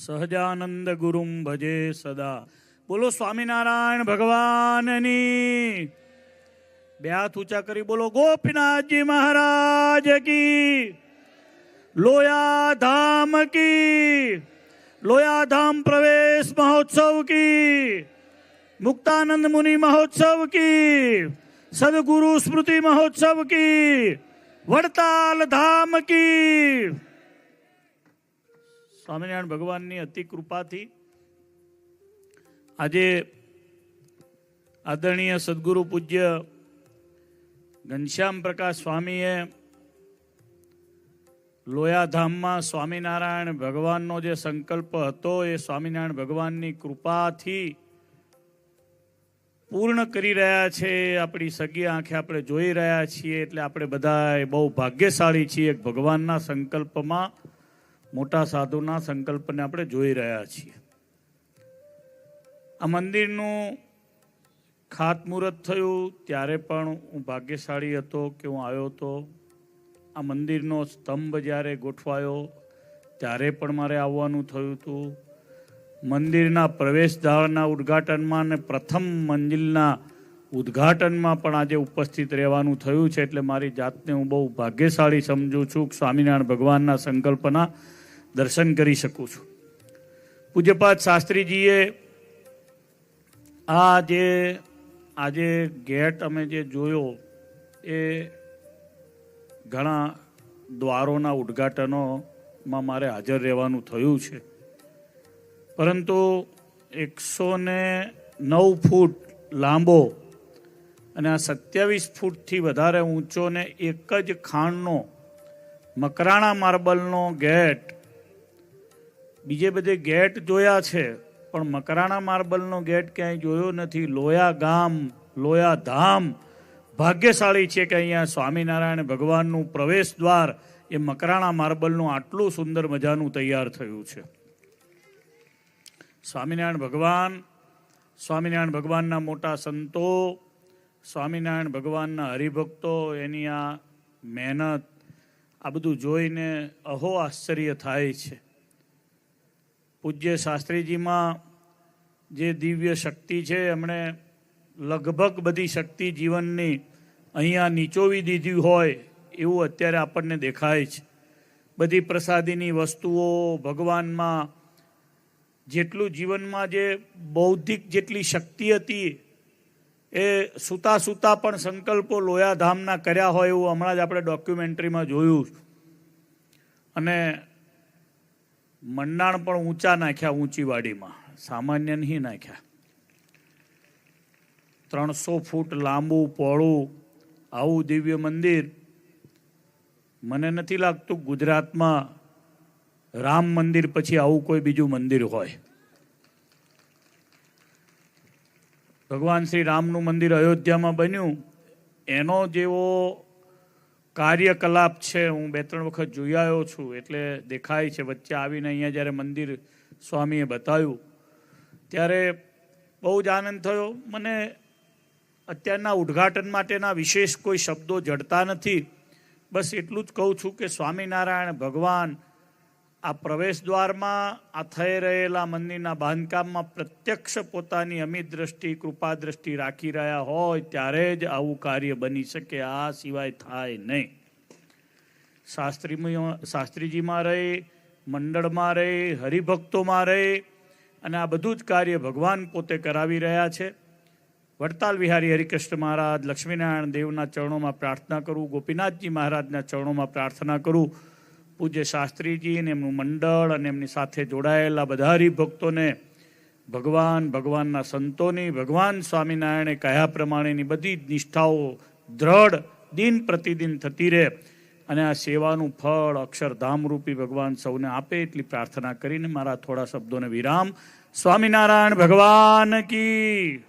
સહજાનંદ ગુરુમ ભજે સદા. બોલો સ્વામિનારાયણ ભગવાનની. બે હાથ ઊંચા કરી બોલો ગોપીનાથજી મહારાજ કી, લોયા ધામ કી, લોયા ધામ પ્રવેશ મહોત્સવ કી, મુક્તાનંદ મુનિ મહોત્સવ કી, સદગુરુ સ્મૃતિ મહોત્સવ કી, વડતાલ ધામ કી. સ્વામિનારાયણ ભગવાનની અતિ કૃપાથી આજે આદરણીય સદગુરુ પૂજ્ય ઘનશ્યામ પ્રકાશ સ્વામીએ લોયાધામમાં સ્વામિનારાયણ ભગવાનનો જે સંકલ્પ હતો એ સ્વામિનારાયણ ભગવાનની કૃપાથી પૂર્ણ કરી રહ્યા છે. આપણી સગી આંખે આપણે જોઈ રહ્યા છીએ, એટલે આપણે બધા બહુ ભાગ્યશાળી છીએ. ભગવાનના સંકલ્પમાં, મોટા સાધુના સંકલ્પને આપણે જોઈ રહ્યા છીએ. આ મંદિરનું ખાતમુહૂર્ત થયું ત્યારે પણ હું ભાગ્યશાળી હતો કે હું આવ્યો હતો. આ મંદિરનો સ્તંભ જ્યારે ગોઠવાયો ત્યારે પણ મારે આવવાનું થયું હતું. મંદિરના પ્રવેશદ્વારના ઉદ્ઘાટનમાં અને પ્રથમ મંજિલના ઉદ્ઘાટનમાં પણ આજે ઉપસ્થિત રહેવાનું થયું છે. એટલે મારી જાતને હું બહુ ભાગ્યશાળી સમજું છું કે સ્વામિનારાયણ ભગવાનના સંકલ્પના દર્શન કરી શકું છું. પૂજ્યપાદ શાસ્ત્રીજીએ આ જે આજે ગેટ અમે જે જોયો એ ઘણા દ્વારોના ઉદ્ઘાટનોમાં મારે હાજર રહેવાનું થયું છે, પરંતુ 109 ફૂટ લાંબો અને આ 27 ફૂટથી વધારે ઊંચો ને એક જ ખાણનો મકરાણા માર્બલનો ગેટ. બીજે બધે ગેટ જોયા છે પણ મકરાણા માર્બલનો ગેટ ક્યાંય જોયો નથી. લોયા ગામ, લોયા ધામ ભાગ્યશાળી છે કે અહીંયા સ્વામિનારાયણ ભગવાનનું પ્રવેશ દ્વાર એ મકરાણા માર્બલનું આટલું સુંદર મજાનું તૈયાર થયું છે. સ્વામિનારાયણ ભગવાનના મોટા સંતો, સ્વામિનારાયણ ભગવાનના હરિભક્તો, એની આ મહેનત, આ બધું જોઈને અહો આશ્ચર્ય થાય છે. પૂજ્ય શાસ્ત્રીજીમાં જે દિવ્ય શક્તિ છે, એમણે લગભગ બધી શક્તિ જીવનની અહીંયા નીચોવી દીધી હોય એવું અત્યારે આપણને દેખાય છે. બધી પ્રસાદીની વસ્તુઓ ભગવાનમાં, જેટલું જીવનમાં જે બૌદ્ધિક જેટલી શક્તિ હતી એ સૂતા સૂતા પણ સંકલ્પો લોયાધામના કર્યા હોય એવું હમણાં જ આપણે ડોક્યુમેન્ટરીમાં જોયું. અને મંડાણ પણ ઊંચા નાખ્યા, ઊંચી વાડીમાં, સામાન્ય નહીં નાખ્યા. 300 ફૂટ લાંબુ પહોળું આવું દિવ્ય મંદિર મને નથી લાગતું ગુજરાતમાં રામ મંદિર પછી આવું કોઈ બીજું મંદિર હોય. ભગવાન શ્રી રામનું મંદિર અયોધ્યામાં બન્યું એનો જેવો કાર્યકલાપ છે હું 2-3 વખત જોઈ આવ્યો છું, એટલે દેખાય છે. વચ્ચે આવીને અહીંયા જ્યારે મંદિર સ્વામીએ બતાવ્યું ત્યારે બહુ જ આનંદ થયો. મને અત્યારના ઉદ્ઘાટન માટેના વિશેષ કોઈ શબ્દો જડતા નથી. બસ એટલું જ કહું છું કે સ્વામિનારાયણ ભગવાન આ પ્રવેશ દ્વારમાં, આ થઈ રહેલા મંદિરના બાંધકામમાં પ્રત્યક્ષ પોતાની અમિત દ્રષ્ટિ, કૃપા દ્રષ્ટિ રાખી રહ્યા હોય ત્યારે જ આવું કાર્ય બની શકે, આ સિવાય થાય નહીં. શાસ્ત્રીજીમાં રહી, મંડળમાં રહી, હરિભક્તોમાં રહી અને આ બધું જ કાર્ય ભગવાન પોતે કરાવી રહ્યા છે. વડતાલ વિહારી હરિકૃષ્ણ મહારાજ, લક્ષ્મીનારાયણ દેવના ચરણોમાં પ્રાર્થના કરું, ગોપીનાથજી મહારાજના ચરણોમાં પ્રાર્થના કરું, પૂજ્ય શાસ્ત્રીજી અને એમનું મંડળ અને એમની સાથે જોડાયેલા બધા હરિભક્તોને ભગવાનના સંતોની, ભગવાન સ્વામિનારાયણે કહ્યા પ્રમાણેની બધી જ નિષ્ઠાઓ દ્રઢ દિન પ્રતિદિન થતી રહે અને આ સેવાનું ફળ અક્ષરધામરૂપી ભગવાન સૌને આપે એટલી પ્રાર્થના કરીને મારા થોડા શબ્દોને વિરામ. સ્વામિનારાયણ ભગવાન કી.